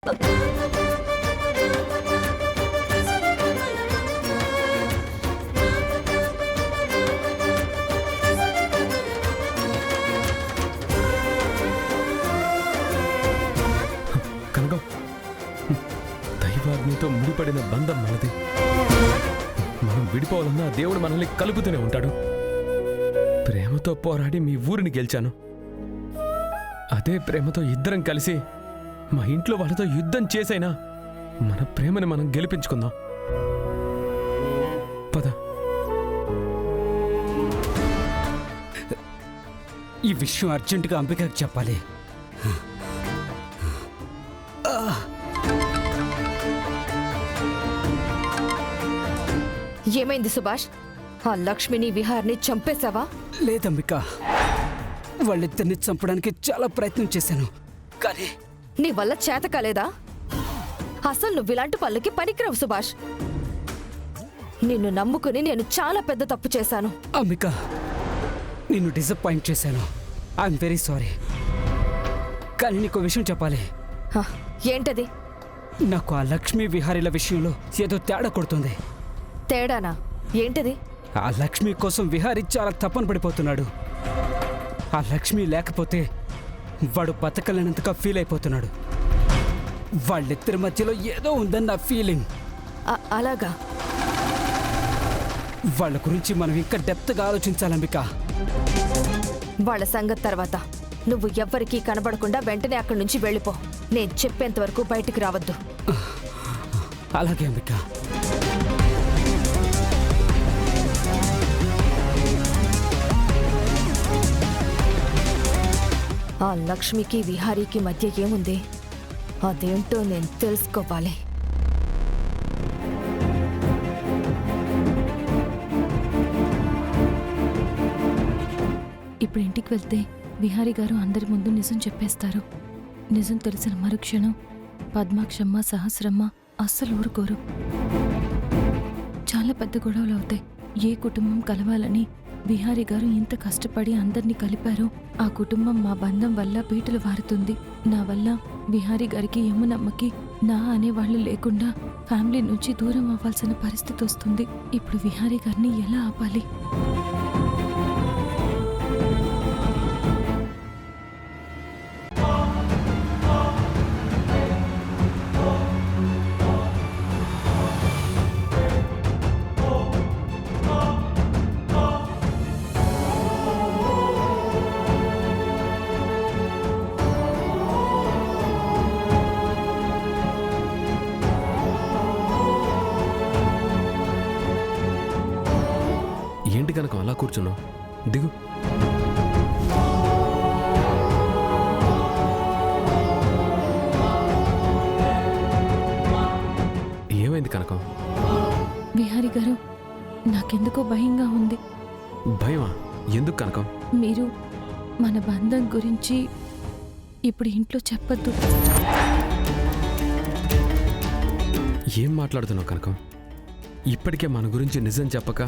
కనకం, దైవాగ్నితో ముడిపడిన బంధం మనది. మనం విడిపోవాలన్నా దేవుడు మనల్ని కలుపుతూనే ఉంటాడు. ప్రేమతో పోరాడి మీ ఊరిని గెలిచాను. అదే ప్రేమతో ఇద్దరం కలిసి మా ఇంట్లో వాళ్ళతో యుద్ధం చేసైనా మన ప్రేమని మనం గెలిపించుకుందాం. పద. ఈ విషయం అర్జెంటుగా అంబికకి చెప్పాలి. ఏమైంది సుభాష్? ఆ లక్ష్మిని విహార్ని చంపేశావా? లేదంబిక, వాళ్ళిద్దరిని చంపడానికి చాలా ప్రయత్నం చేశాను, కానీ నీ వల్ల చేత కాలేదా? అసలు నువ్వు ఇలాంటి పళ్ళకి పనికిరావు సుభాష్. నిన్ను నమ్ముకుని నేను చాలా పెద్ద తప్పు చేశాను. అంబిక, నిన్ను డిసప్పాయింట్ చేశాను. I'm very sorry. కానీ నీకు విషయం చెప్పాలి. ఏంటది? నాకు ఆ లక్ష్మీ విహారీల విషయంలో ఏదో తేడా కొడుతుంది. తేడానా? ఏంటది? ఆ లక్ష్మి కోసం విహారీ చాలా తపన పడిపోతున్నాడు. ఆ లక్ష్మి లేకపోతే వాడు బతకలేనంతగా ఫీల్ అయిపోతున్నాడు. వాళ్ళిద్దరి మధ్యలో ఏదో ఉందని నా ఫీలింగ్. అలాగా? వాళ్ళ గురించి మనం ఇంకా డెప్త్గా ఆలోచించాలంబిక. వాళ్ళ సంగతి తర్వాత. నువ్వు ఎవ్వరికీ కనబడకుండా వెంటనే అక్కడి నుంచి వెళ్ళిపో. నేను చెప్పేంత వరకు బయటికి రావద్దు. అలాగే అంబిక. ఆ లక్ష్మికి విహారీకి మధ్య ఏముంది? అదేంటో నేను తెలుసుకోవాలి. ఇప్పుడు ఇంటికి వెళ్తే విహారీ గారు అందరి ముందు నిజం చెప్పేస్తారు. నిజం తెలిసిన మరుక్షణం పద్మాక్షమ్మ, సహస్రమ్మ అస్సలు ఊరుకోరు. చాలా పెద్ద గొడవలు అవుతాయి. ఏ కుటుంబం కలవాలని విహారీ గారు ఇంత కష్టపడి అందరినీ కలిపారో ఆ కుటుంబం మా బంధం వల్ల పీటలు వారుతుంది. నా వల్ల విహారీ గారికి, యమునమ్మకి నా అనేవాళ్లు లేకుండా ఫ్యామిలీ నుంచి దూరం అవ్వాల్సిన పరిస్థితి వస్తుంది. ఇప్పుడు విహారీ గారిని ఎలా ఆపాలి? ఏంటి కనుక అలా కూర్చున్నావు? దిగు. ఏమైంది కనకం? విహారీ గారు, నాకెందుకో భయంగా ఉంది. భయమా? ఎందుకు కనకం? మీరు మన బంధం గురించి ఇప్పుడు ఇంట్లో చెప్పొద్దు. ఏం మాట్లాడుతున్నావు కనకం? ఇప్పటికే మన గురించి నిజం చెప్పక,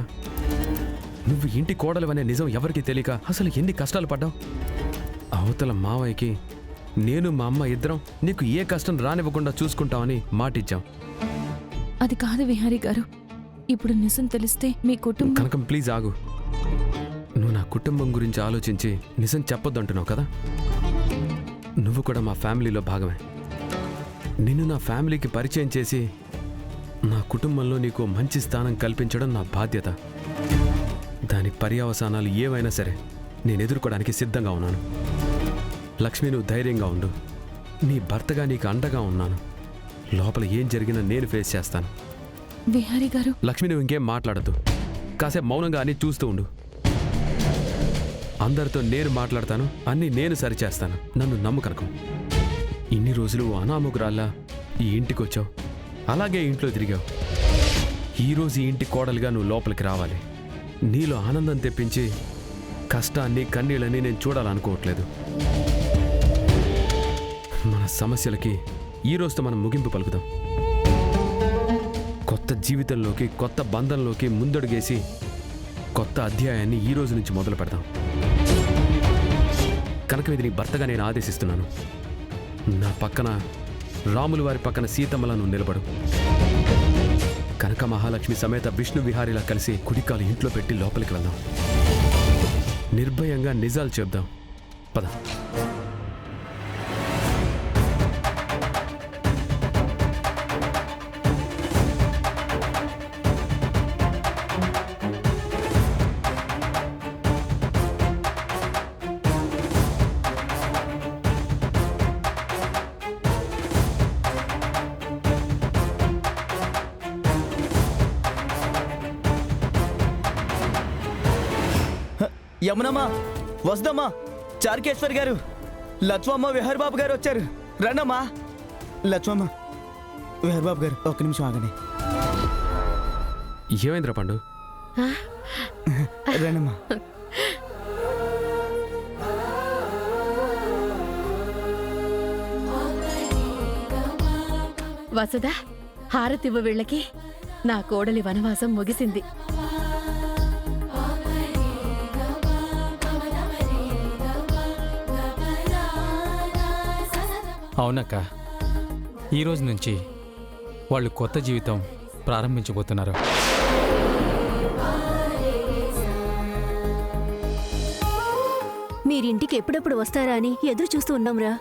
నువ్వు ఇంటి కోడలవనే నిజం ఎవరికి తెలియక అసలు ఎన్ని కష్టాలు పడ్డావు. అవతల మావయ్యకి నేను మా అమ్మ ఇద్దరం నీకు ఏ కష్టం రానివ్వకుండా చూసుకుంటామని మాటిచ్చాం. అది కాదు విహారీ గారు, ఇప్పుడు నిజం తెలిస్తే మీ కుటుంబం... కనకం ప్లీజ్ ఆగు. నువ్వు నా కుటుంబం గురించి ఆలోచించి నిజం చెప్పొద్దు అంటున్నావు కదా. నువ్వు కూడా మా ఫ్యామిలీలో భాగమే. నిన్ను నా ఫ్యామిలీకి పరిచయం చేసి నా కుటుంబంలో నీకు మంచి స్థానం కల్పించడం నా బాధ్యత. దాని పర్యవసానాలు ఏవైనా సరే నేను ఎదుర్కోవడానికి సిద్ధంగా ఉన్నాను. లక్ష్మి, నువ్వు ధైర్యంగా ఉండు. నీ భర్తగా నీకు అండగా ఉన్నాను. లోపల ఏం జరిగినా నేను ఫేస్ చేస్తాను. విహారీ గారు... లక్ష్మి, నువ్వు ఇంకేం మాట్లాడద్దు. కాసేపు మౌనంగా అన్నీ చూస్తూ ఉండు. అందరితో నేను మాట్లాడతాను, అన్నీ నేను సరిచేస్తాను. నన్ను నమ్ము కనకం. ఇన్ని రోజులు అనామకురాల్లా ఈ ఇంటికి వచ్చావు, అలాగే ఇంట్లో తిరిగావు. ఈరోజు ఈ ఇంటి కోడలుగా నువ్వు లోపలికి రావాలి. నీలో ఆనందం తెప్పించి కష్టాన్ని, కన్నీళ్ళని నేను చూడాలనుకోవట్లేదు. మన సమస్యలకి ఈ రోజుతో మనం ముగింపు పలుకుదాం. కొత్త జీవితంలోకి, కొత్త బంధంలోకి ముందడుగేసి కొత్త అధ్యాయాన్ని ఈ రోజు నుంచి మొదలు పెడదాం. కనుక ఇది నీ భర్తగా నేను ఆదేశిస్తున్నాను. నా పక్కన రాములు వారి పక్కన సీతమ్మలా నువ్వు నిలబడు. కనక మహాలక్ష్మి సమేత విష్ణు విహారీలా కలిసి కుడికాలు ఇంట్లో పెట్టి లోపలికి వెళ్దాం. నిర్భయంగా నిజాలు చెప్దాం. పద. యమునమ్మా, వస్తామా, చార్కేశ్వర్ గారు, లక్ష్మమ్మ, విహార్ బాబు గారు వచ్చారు. రండమ్మా. లక్ష్మమ్మ, విహార్ బాబు గారు, ఒక్క నిమిషం ఆగండి. ఏమైందిరా పండు? రండమ్మా. వసుధ, హారతివ్వ వీళ్ళకి. నా కోడలి వనవాసం ముగిసింది. అవునక్క, ఈరోజు నుంచి వాళ్ళు కొత్త జీవితం ప్రారంభించబోతున్నారు. మీరింటికి ఎప్పుడెప్పుడు వస్తారా అని ఎదురు చూస్తూ ఉన్నాంరా.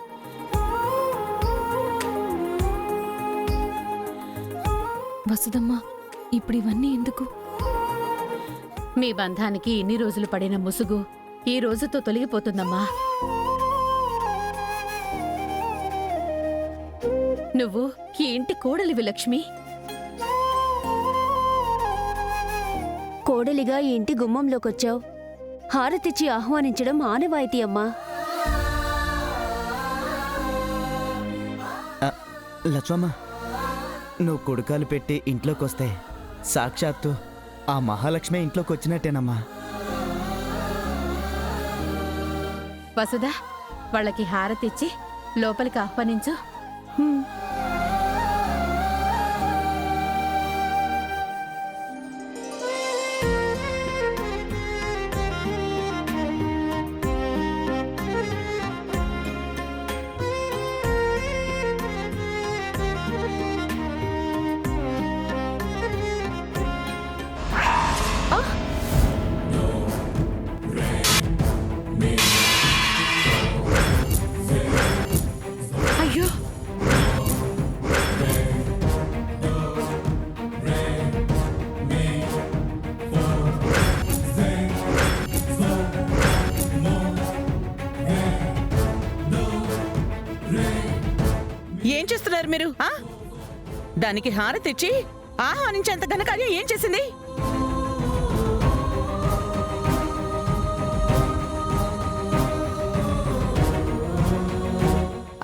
వసుదమ్మా, ఇప్పుడు ఇవన్నీ ఎందుకు? మీ బంధానికి ఇన్ని రోజులు పడిన ముసుగు ఈ రోజుతో తొలగిపోతుందమ్మా. నువ్వు ఈ ఇంటి కోడలివి లక్ష్మి. కోడలిగా ఈ ఇంటి గుమ్మంలోకొచ్చావు. హారతిచ్చి ఆహ్వానించడం ఆనవాయితీ అమ్మా. లక్ష్మమ్మ, నువ్వు కుడుకాలు పెట్టి ఇంట్లోకి వస్తే సాక్షాత్తు ఆ మహాలక్ష్మి ఇంట్లోకి వచ్చినట్టేనమ్మా. వసుధ, వాళ్ళకి హారతిచ్చి లోపలికి ఆహ్వానించు. అయ్యో, ఏం చేస్తున్నారు మీరు? దానికి హారతిచ్చి ఆహ్వానించేంత ఘనకార్యం ఏం చేసింది?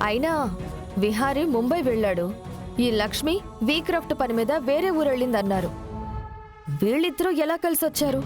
అయినా విహారీ ముంబై వెళ్ళాడు. ఈ లక్ష్మి వీక్రాఫ్ట్ పని మీద వేరే ఊరెళ్ళిందన్నారు. వీళ్ళిద్దరూ ఎలా కలిసొచ్చారు?